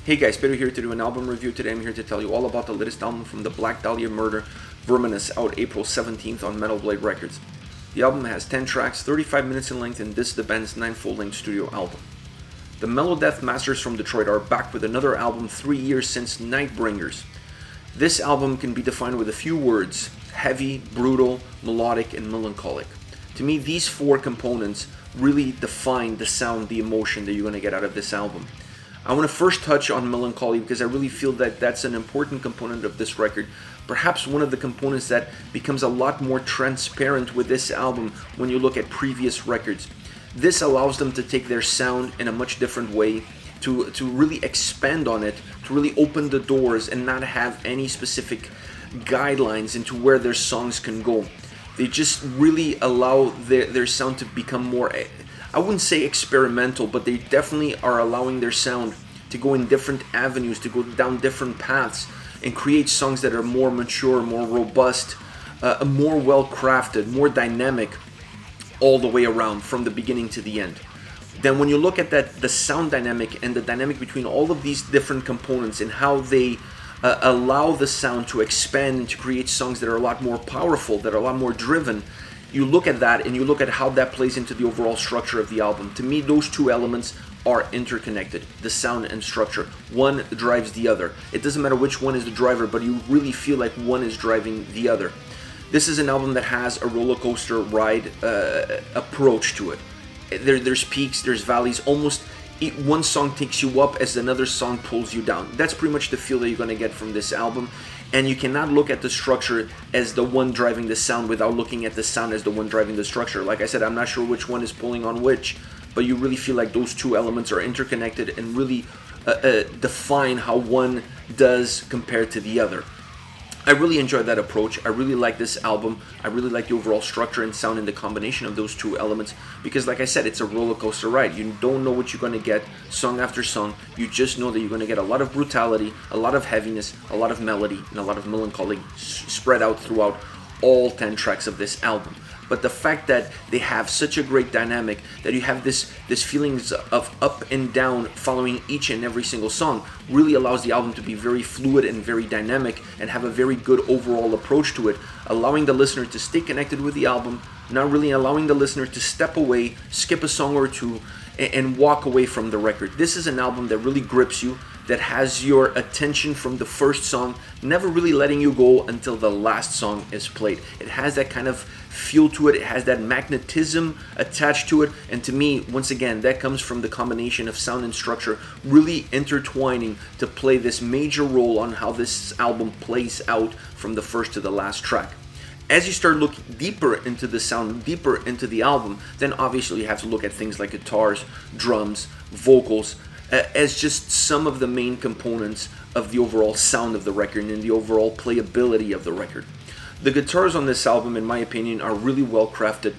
Hey guys, Peter here to do an album review. Today I'm here to tell you all about the latest album from the Black Dahlia murder, Verminous, out April 17th on Metal Blade Records. The album has 10 tracks, 35 minutes in length, and this is the band's 9th full-length studio album. The Mellow Death Masters from Detroit are back with another album 3 years since Nightbringers. This album can be defined with a few words: heavy, brutal, melodic, and melancholic. To me, these four components really define the sound, the emotion that you're going to get out of this album. I want to first touch on melancholy because I really feel that that's an important component of this record. Perhaps one of the components that becomes a lot more transparent with this album when you look at previous records. This allows them to take their sound in a much different way, to really expand on it, to really open the doors and not have any specific guidelines into where their songs can go. They just really allow their sound to become more, I wouldn't say experimental, but they definitely are allowing their sound to go in different avenues, to go down different paths, and create songs that are more mature, more robust, more well-crafted, more dynamic, all the way around, from the beginning to the end. Then when you look at that, the sound dynamic and the dynamic between all of these different components and how they allow the sound to expand and to create songs that are a lot more powerful, that are a lot more driven, you look at that and you look at how that plays into the overall structure of the album. To me, those two elements are interconnected, the sound and structure. One drives the other. It doesn't matter which one is the driver, but you really feel like one is driving the other. This is an album that has a roller coaster ride approach to it. There's peaks, there's valleys, almost one song takes you up as another song pulls you down. That's pretty much the feel that you're going to get from this album. And you cannot look at the structure as the one driving the sound without looking at the sound as the one driving the structure. Like I said, I'm not sure which one is pulling on which, but you really feel like those two elements are interconnected and really define how one does compared to the other. I really enjoyed that approach. I really like this album. I really like the overall structure and sound and the combination of those two elements because, like I said, it's a roller coaster ride. You don't know what you're going to get song after song. You just know that you're going to get a lot of brutality, a lot of heaviness, a lot of melody, and a lot of melancholy spread out throughout all 10 tracks of this album. But the fact that they have such a great dynamic, that you have this feelings of up and down following each and every single song, really allows the album to be very fluid and very dynamic and have a very good overall approach to it, allowing the listener to stay connected with the album, not really allowing the listener to step away, skip a song or two, and walk away from the record. This is an album that really grips you, that has your attention from the first song, never really letting you go until the last song is played. It has that kind of feel to it, it has that magnetism attached to it, and to me, once again, that comes from the combination of sound and structure really intertwining to play this major role on how this album plays out from the first to the last track. As you start looking deeper into the sound, deeper into the album, then obviously you have to look at things like guitars, drums, vocals, as just some of the main components of the overall sound of the record and the overall playability of the record. The guitars on this album, in my opinion, are really well crafted.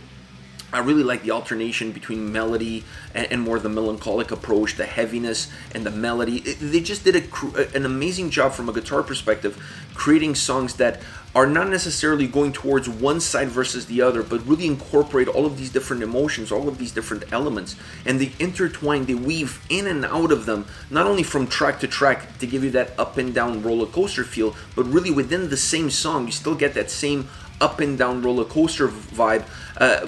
I really like the alternation between melody and more the melancholic approach, the heaviness and the melody. They just did an amazing job from a guitar perspective, creating songs that are not necessarily going towards one side versus the other, but really incorporate all of these different emotions, all of these different elements, and they intertwine, they weave in and out of them, not only from track to track to give you that up and down roller coaster feel, but really within the same song, you still get that same up and down roller coaster vibe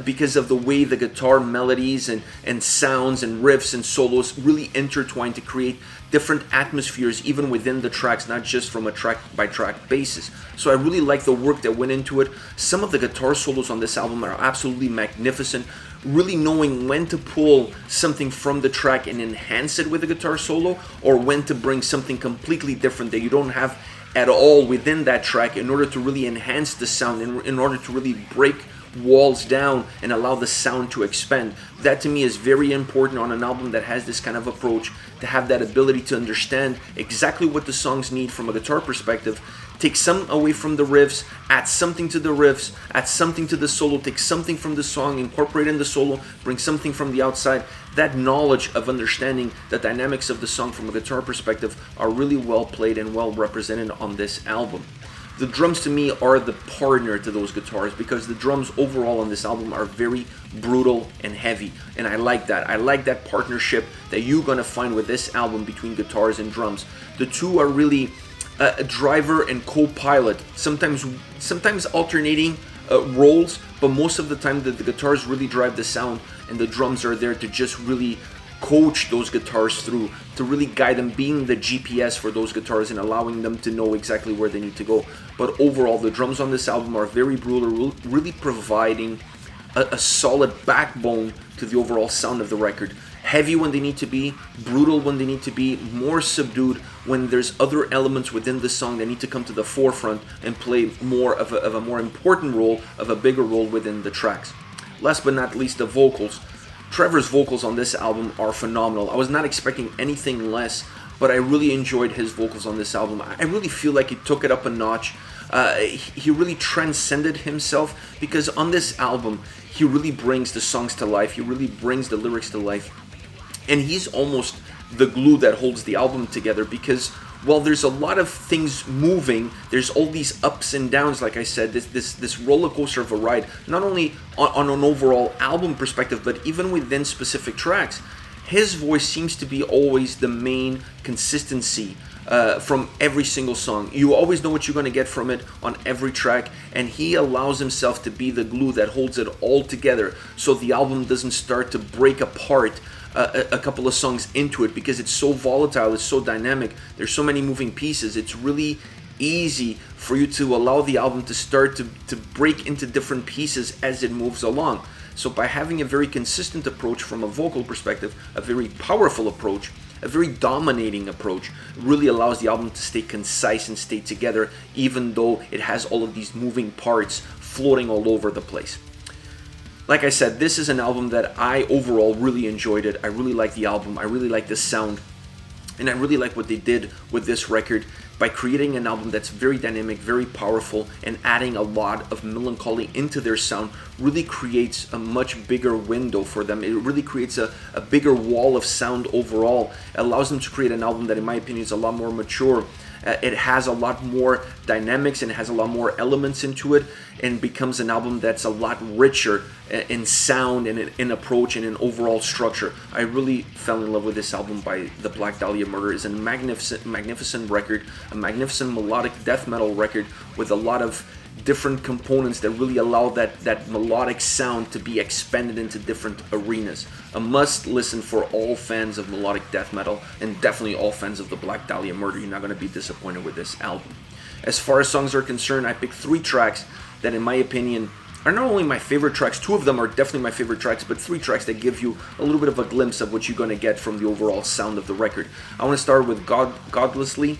because of the way the guitar melodies and sounds and riffs and solos really intertwine to create different atmospheres even within the tracks, not just from a track by track basis. So I really like the work that went into it. Some of the guitar solos on this album are absolutely magnificent, really knowing when to pull something from the track and enhance it with a guitar solo, or when to bring something completely different that you don't have at all within that track in order to really enhance the sound, in order to really break walls down and allow the sound to expand. That to me is very important on an album that has this kind of approach, to have that ability to understand exactly what the songs need from a guitar perspective, take some away from the riffs, add something to the riffs, add something to the solo, take something from the song, incorporate in the solo, bring something from the outside. That knowledge of understanding the dynamics of the song from a guitar perspective are really well played and well represented on this album. The drums to me are the partner to those guitars, because the drums overall on this album are very brutal and heavy, and I like that. I like that partnership that you're gonna find with this album between guitars and drums. The two are really a driver and co-pilot, sometimes alternating roles, but most of the time the guitars really drive the sound, and the drums are there to just really coach those guitars through, to really guide them, being the GPS for those guitars and allowing them to know exactly where they need to go. But overall, the drums on this album are very brutal, really providing a solid backbone to the overall sound of the record. Heavy when they need to be, brutal when they need to be, more subdued when there's other elements within the song that need to come to the forefront and play more of a more important role, of a bigger role within the tracks. Last but not least, the vocals. Trevor's vocals on this album are phenomenal. I was not expecting anything less, but I really enjoyed his vocals on this album. I really feel like he took it up a notch. He really transcended himself, because on this album, he really brings the songs to life. He really brings the lyrics to life. And he's almost the glue that holds the album together, because while there's a lot of things moving, there's all these ups and downs, like I said, this roller coaster of a ride, not only on an overall album perspective, but even within specific tracks. His voice seems to be always the main consistency from every single song. You always know what you're going to get from it on every track, and he allows himself to be the glue that holds it all together, so the album doesn't start to break apart a couple of songs into it, because it's so volatile, it's so dynamic, there's so many moving pieces. It's really easy for you to allow the album to start to break into different pieces as it moves along. So by having a very consistent approach from a vocal perspective, a very powerful approach, a very dominating approach, really allows the album to stay concise and stay together, even though it has all of these moving parts floating all over the place. Like I said, this is an album that I overall really enjoyed it. I really like the album, I really like the sound, and I really like what they did with this record by creating an album that's very dynamic, very powerful, and adding a lot of melancholy into their sound. Really creates a much bigger window for them. It really creates a bigger wall of sound overall. It allows them to create an album that, in my opinion, is a lot more mature. It has a lot more dynamics and has a lot more elements into it, and becomes an album that's a lot richer in sound and in approach and in overall structure. I really fell in love with this album by the Black Dahlia Murder. It's a magnificent record, a magnificent melodic death metal record with a lot of different components that really allow that melodic sound to be expanded into different arenas. A must listen for all fans of melodic death metal, and definitely all fans of the Black Dahlia Murder. You're not going to be disappointed with this album. As far as songs are concerned, I picked 3 tracks that, in my opinion, are not only my favorite tracks. 2 of them are definitely my favorite tracks, but 3 tracks that give you a little bit of a glimpse of what you're going to get from the overall sound of the record. I want to start with Godlessly.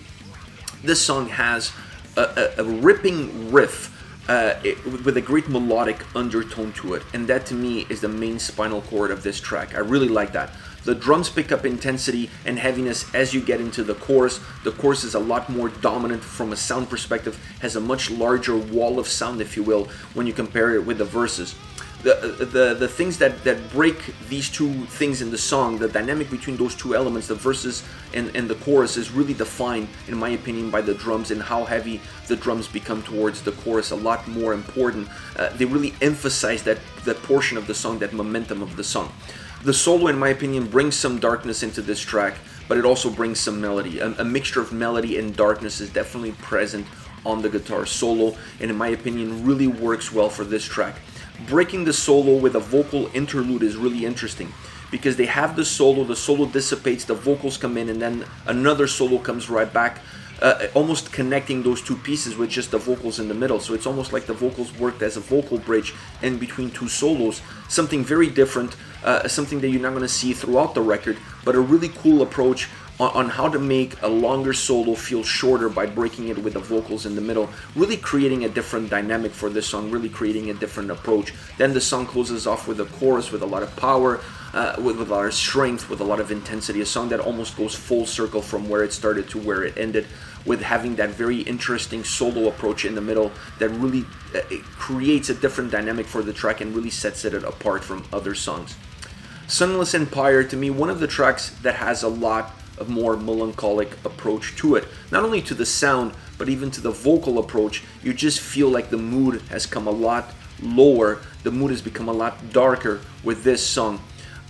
This song has a ripping riff with a great melodic undertone to it, and that to me is the main spinal cord of this track. I really like that. The drums pick up intensity and heaviness as you get into the chorus. The chorus is a lot more dominant from a sound perspective, has a much larger wall of sound, if you will, when you compare it with the verses. The things that break these 2 things in the song, the dynamic between those 2 elements, the verses and the chorus, is really defined, in my opinion, by the drums and how heavy the drums become towards the chorus. A lot more important. They really emphasize that portion of the song, that momentum of the song. The solo, in my opinion, brings some darkness into this track, but it also brings some melody. A mixture of melody and darkness is definitely present on the guitar solo, and in my opinion really works well for this track. Breaking the solo with a vocal interlude is really interesting, because they have the solo dissipates, the vocals come in, and then another solo comes right back, almost connecting those 2 pieces with just the vocals in the middle. So it's almost like the vocals worked as a vocal bridge in between 2 solos. Something very different, something that you're not going to see throughout the record, but a really cool approach on how to make a longer solo feel shorter by breaking it with the vocals in the middle, really creating a different dynamic for this song, really creating a different approach. Then the song closes off with a chorus with a lot of power, with a lot of strength, with a lot of intensity, a song that almost goes full circle from where it started to where it ended, with having that very interesting solo approach in the middle that really creates a different dynamic for the track and really sets it apart from other songs. Sunless Empire, to me, one of the tracks that has a lot a more melancholic approach to it. Not only to the sound, but even to the vocal approach. You just feel like the mood has come a lot lower. The mood has become a lot darker with this song.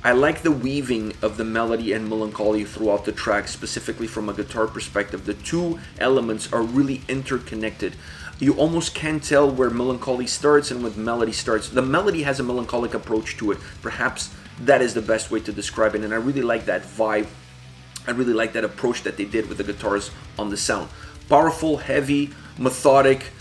I like the weaving of the melody and melancholy throughout the track, specifically from a guitar perspective. The two elements are really interconnected. You almost can't tell where melancholy starts and where melody starts. The melody has a melancholic approach to it. Perhaps that is the best way to describe it, and I really like that vibe. I really like that approach that they did with the guitars on the sound. Powerful, heavy, methodic,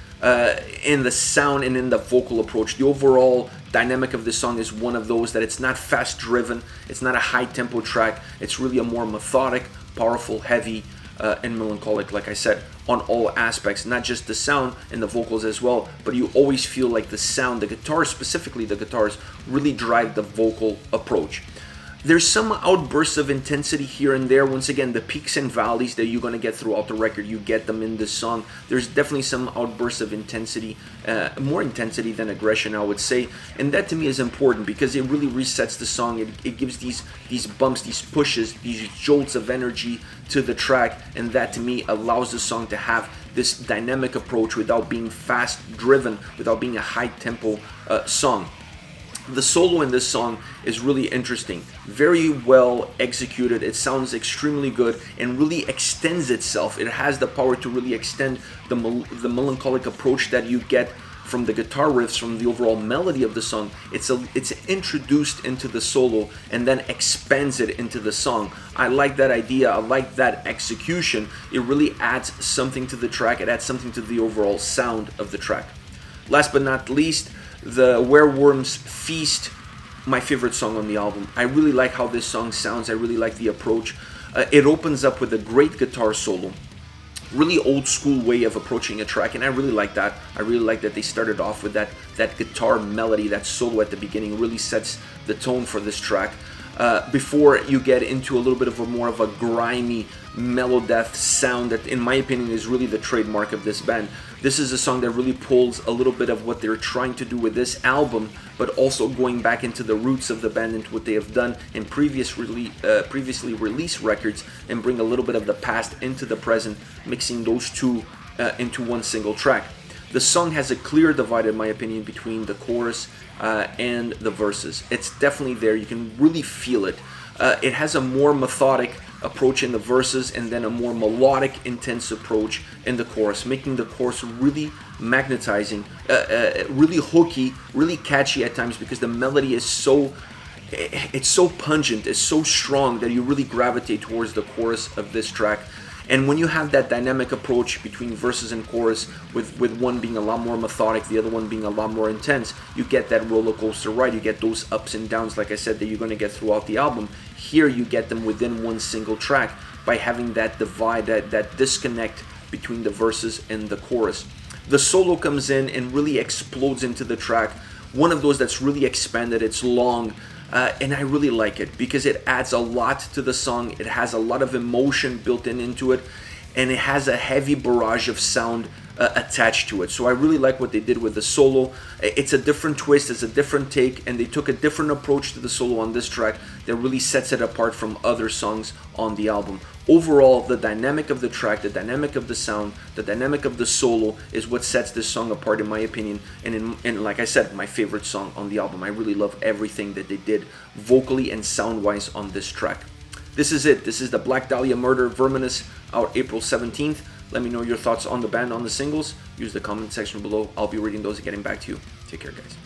in the sound and in the vocal approach. The overall dynamic of this song is one of those that it's not fast driven, it's not a high tempo track, it's really a more methodic, powerful, heavy, and melancholic, like I said, on all aspects, not just the sound and the vocals as well, but you always feel like the sound, the guitars, specifically the guitars, really drive the vocal approach. There's some outbursts of intensity here and there. Once again, the peaks and valleys that you're going to get throughout the record, you get them in this song. There's definitely some outbursts of intensity, more intensity than aggression, I would say. And that to me is important because it really resets the song. It gives these bumps, these pushes, these jolts of energy to the track. And that to me allows the song to have this dynamic approach without being fast driven, without being a high tempo song. The solo in this song is really interesting, very well executed. It sounds extremely good and really extends itself. It has the power to really extend the melancholic approach that you get from the guitar riffs, from the overall melody of the song. It's introduced into the solo and then expands it into the song. I like that idea. I like that execution. It really adds something to the track. It adds something to the overall sound of the track. Last but not least, the Wereworm's Feast, my favorite song on the album. I really like how this song sounds. I really like the approach. It opens up with a great guitar solo. Really old school way of approaching a track, and I really like that. I really like that they started off with that guitar melody, that solo at the beginning. Really sets the tone for this track. Before you get into a little bit of more of a grimy Megadeth sound that, in my opinion, is really the trademark of this band. This is a song that really pulls a little bit of what they're trying to do with this album, but also going back into the roots of the band, into what they have done in previously released records, and bring a little bit of the past into the present, mixing those two into one single track. The song has a clear divide, in my opinion, between the chorus and the verses. It's definitely there. You can really feel it. It has a more methodic approach in the verses and then a more melodic, intense approach in the chorus, making the chorus really magnetizing, really hooky, really catchy at times, because the melody is so pungent, it's so strong that you really gravitate towards the chorus of this track. And when you have that dynamic approach between verses and chorus, with one being a lot more methodic, the other one being a lot more intense, you get that roller coaster ride. You get those ups and downs, like I said, that you're going to get throughout the album. Here you get them within one single track by having that divide, that disconnect between the verses and the chorus. The solo comes in and really explodes into the track. One of those that's really expanded. It's long. And I really like it because it adds a lot to the song. It has a lot of emotion built into it, and it has a heavy barrage of sound attached to it. So I really like what they did with the solo. It's a different twist, it's a different take, and they took a different approach to the solo on this track that really sets it apart from other songs on the album. Overall, the dynamic of the track, the dynamic of the sound, the dynamic of the solo is what sets this song apart, in my opinion, and like I said, my favorite song on the album. I really love everything that they did vocally and sound-wise on this track. This is it. This is the Black Dahlia Murder Verminous, out April 17th. Let me know your thoughts on the band, on the singles. Use the comment section below. I'll be reading those and getting back to you. Take care, guys.